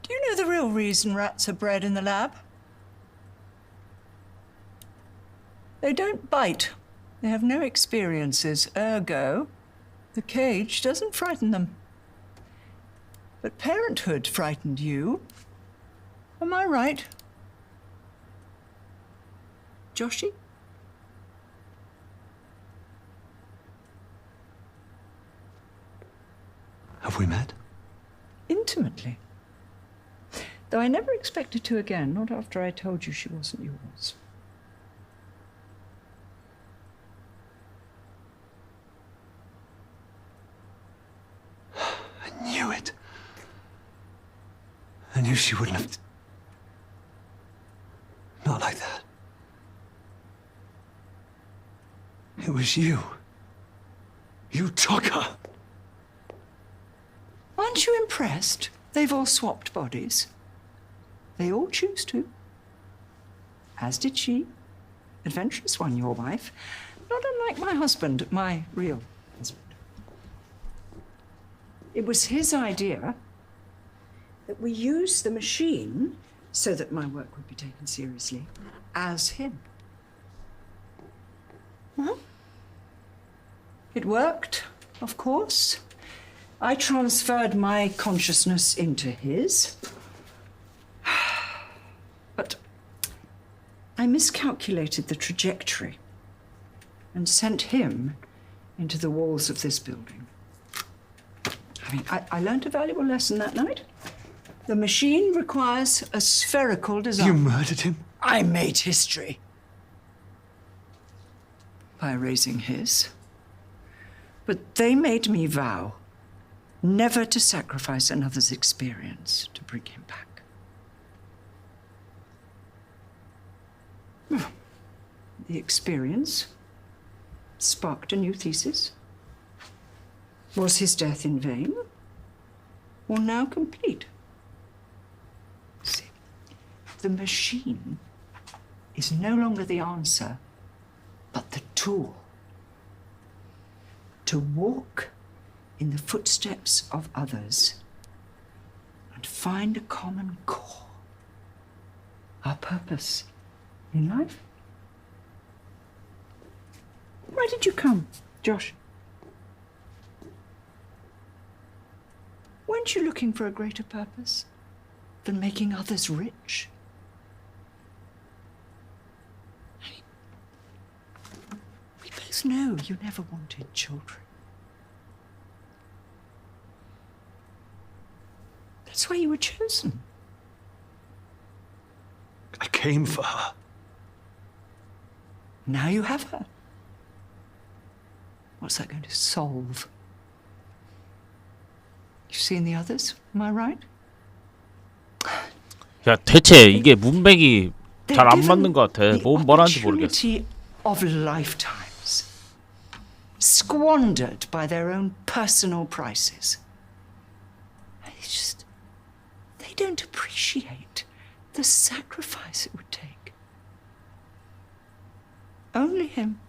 Do you know the real reason rats are bred in the lab? They don't bite. They have no experiences, ergo, the cage doesn't frighten them. But parenthood frightened you. Am I right? Joshy? Have we met? Intimately. Though I never expected to again, not after I told you she wasn't yours. I knew it. I knew she wouldn't have... Not like that. It was you. You took her. Aren't you impressed? They've all swapped bodies. They all choose to. As did she. Adventurous one, your wife. Not unlike my husband, my real husband. It was his idea that we use the machine so that my work would be taken seriously as him. Huh? It worked, of course. I transferred my consciousness into his. But I miscalculated the trajectory and sent him into the walls of this building. I mean, I learned a valuable lesson that night. The machine requires a spherical design. You murdered him? I made history. By erasing his. But they made me vow never to sacrifice another's experience to bring him back. The experience sparked a new thesis. Was his death in vain? Or now complete? See, the machine is no longer the answer, but the tool. To walk in the footsteps of others and find a common core our purpose in life. Why did you come, Josh? Weren't you looking for a greater purpose than making others rich? We both know you never wanted children. That's why you were chosen. I came for her. Now you have her. What's that going to solve? You've seen the others, am I right? 야, 대체 이게 문맥이 잘 안 맞는 것 같아. 뭘 하는지 모르겠어. Opportunity of lifetimes, squandered by their own personal prices. It's just, they don't appreciate the sacrifice it would take. Only him.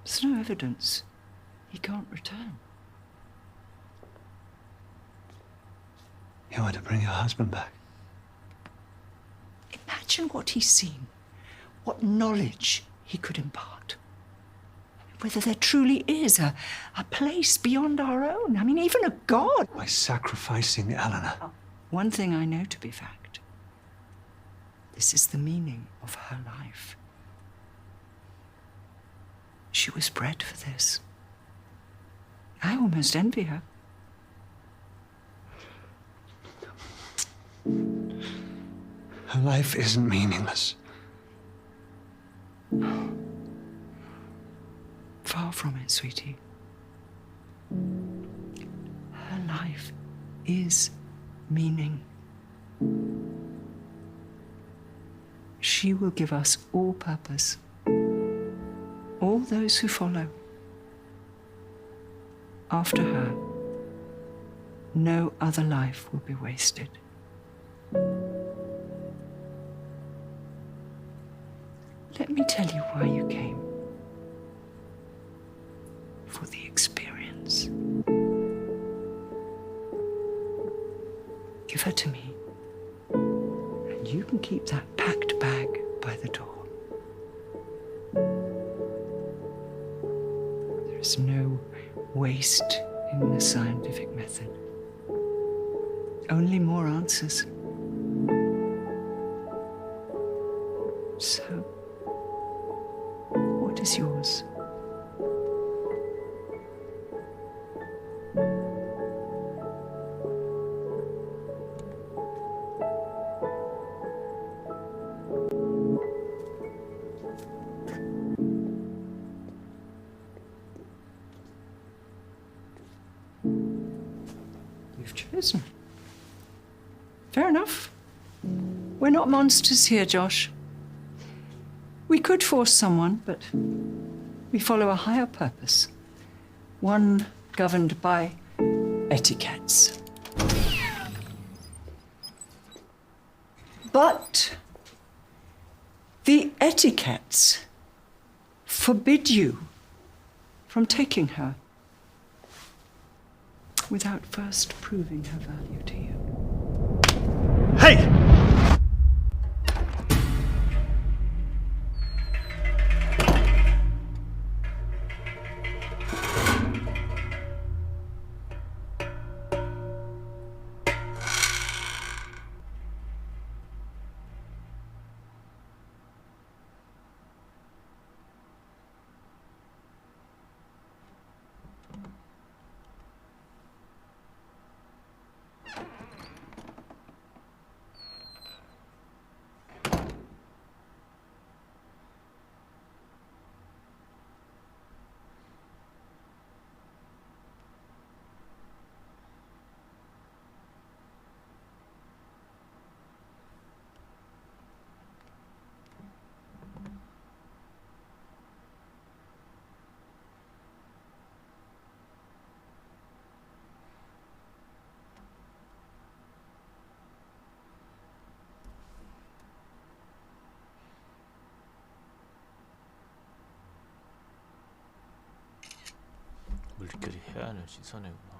There's no evidence he can't return. You want to bring your husband back? Imagine what he's seen, what knowledge he could impart. Whether there truly is a place beyond our own. I mean, even a god. By sacrificing Eleanor. One thing I know to be fact. This is the meaning of her life. She was bred for this. I almost envy her. Her life isn't meaningless. Far from it, sweetie. Her life is meaning. She will give us all purpose. All those who follow. After her, no other life will be wasted. Let me tell you why you came. For the experience. Give her to me, and you can keep that packed bag by the door. There is no waste in the scientific method. Only more answers. So, what is yours? You've chosen. Fair enough. We're not monsters here, Josh. We could force someone, but we follow a higher purpose. One governed by etiquettes. But the etiquettes forbid you from taking her without first proving her value to you. Hey! 물결이 해안을 씻어내구나.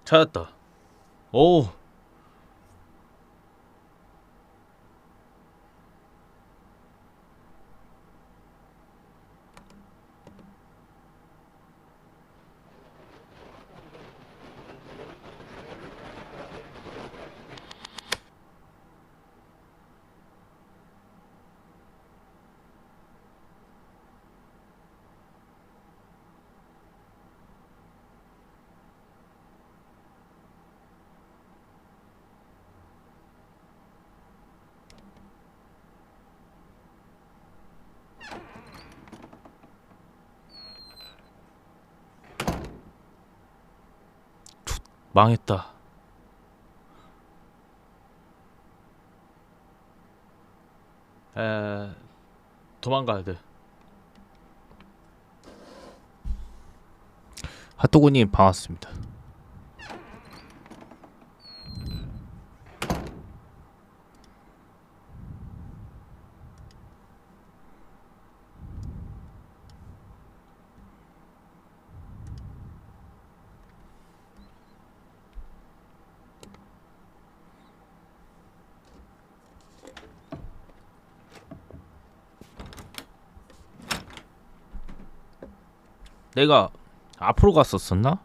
찾았다. 오. 망했다. 도망가야 돼. 핫도그님 반갑습니다. 내가 앞으로 갔었었나?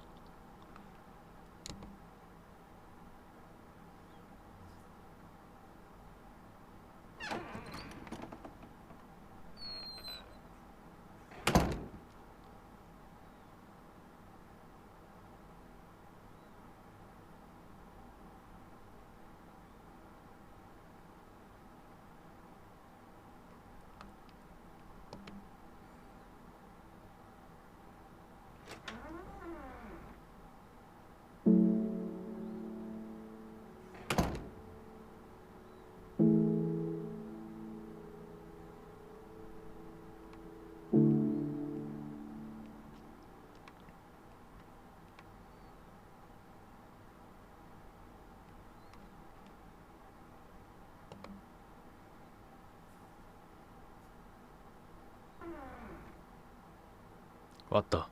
왔다.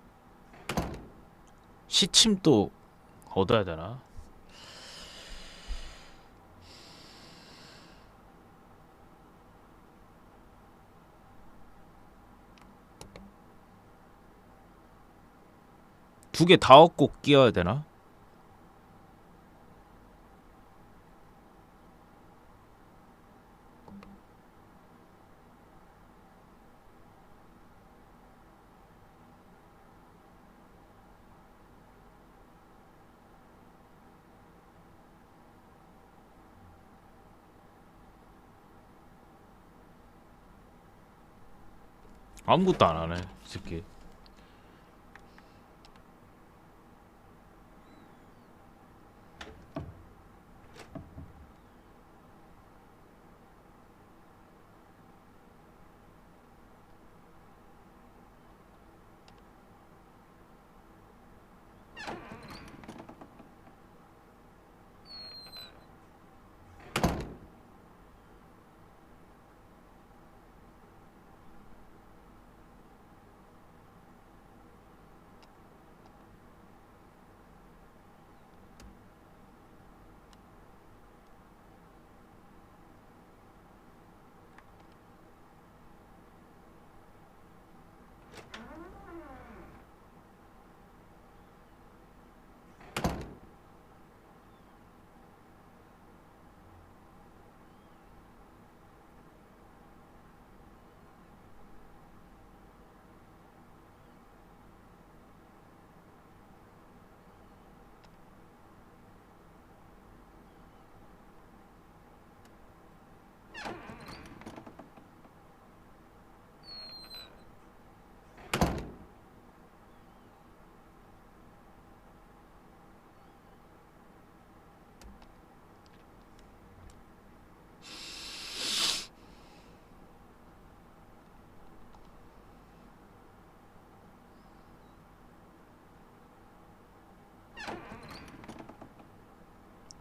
시침도 얻어야 되나? 두 개 다 얻고 끼워야 되나? 아무것도 안 하네, 이 새끼.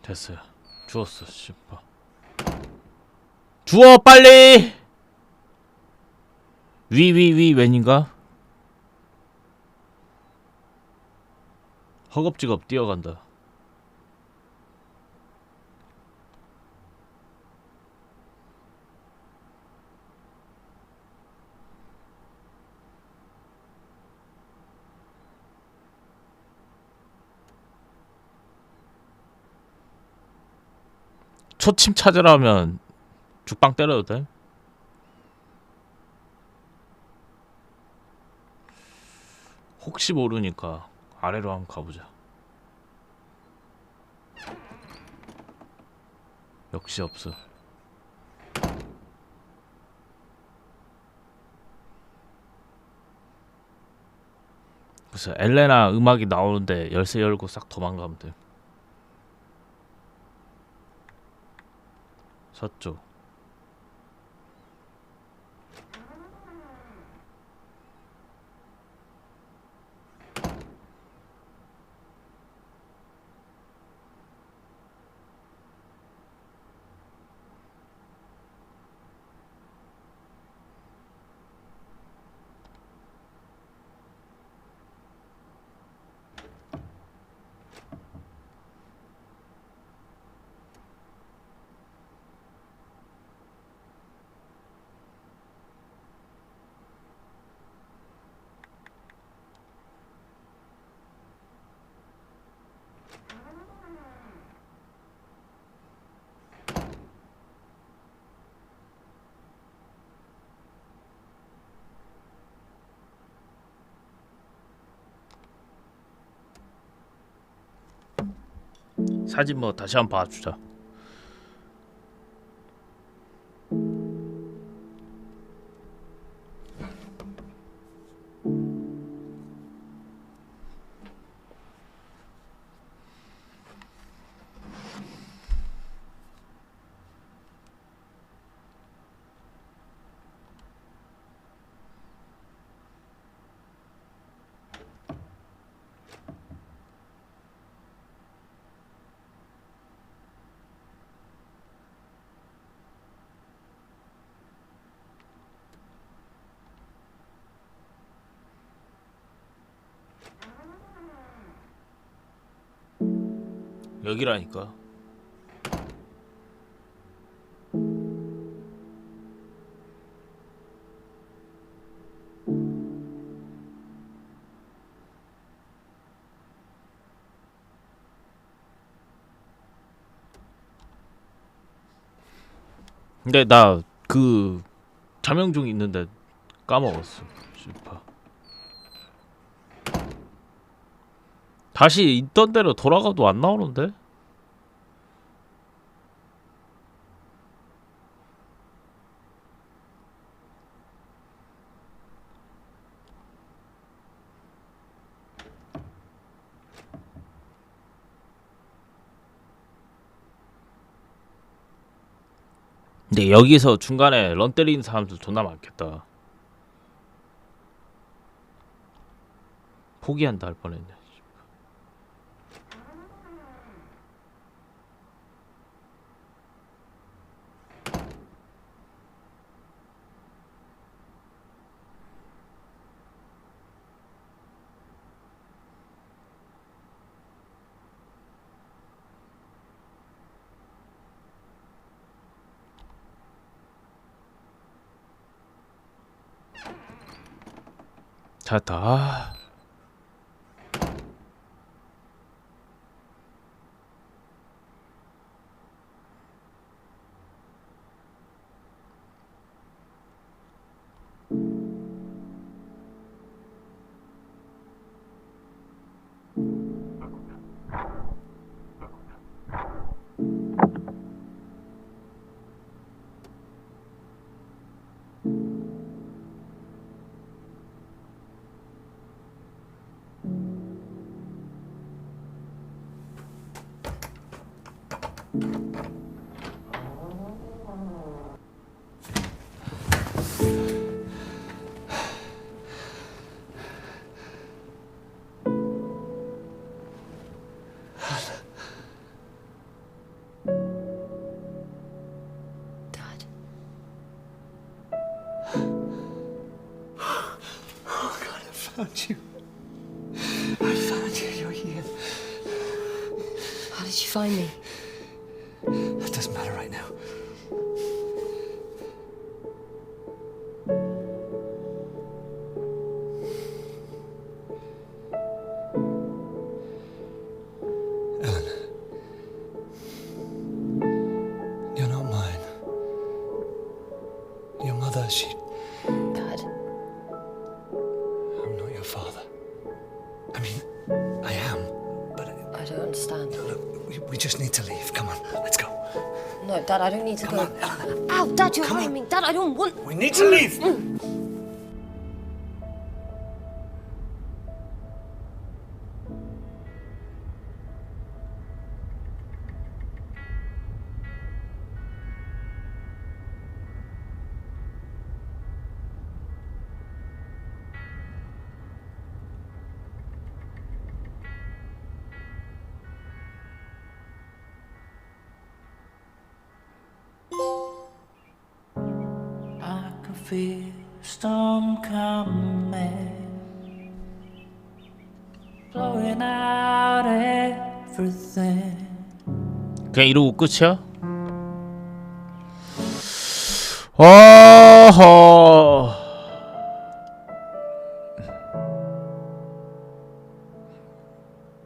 됐어요. 주웠어, 씨발. 주워 빨리. 위 웬인가? 허겁지겁 뛰어간다. 초침 찾으라면 죽방 때려도 돼? 혹시 모르니까 아래로 한번 가보자. 역시 없어. 그래서 엘레나 음악이 나오는데 열쇠 열고 싹 도망가면 돼. 서쪽. 사진 뭐 다시 한번 봐주자. 여기라니까. 근데 나 그 자명종 있는데 까먹었어. 싶어. 다시 있던 대로 돌아가도 안 나오는데? 근데 여기서 중간에 런 때리는 사람들 존나 많겠다. 포기한다 할 뻔했네. 잘했다. 아. Found you. I found you. You're here. How did you find me? That doesn't matter right now. understand. Look, we just need to leave. Come on, let's go. No, Dad, I don't need to go. Ow, Dad, you're hurting me. Dad, I don't want. We need to leave. I can feel storm coming, blowing out everything. 그냥 이러고 끝이야? 어허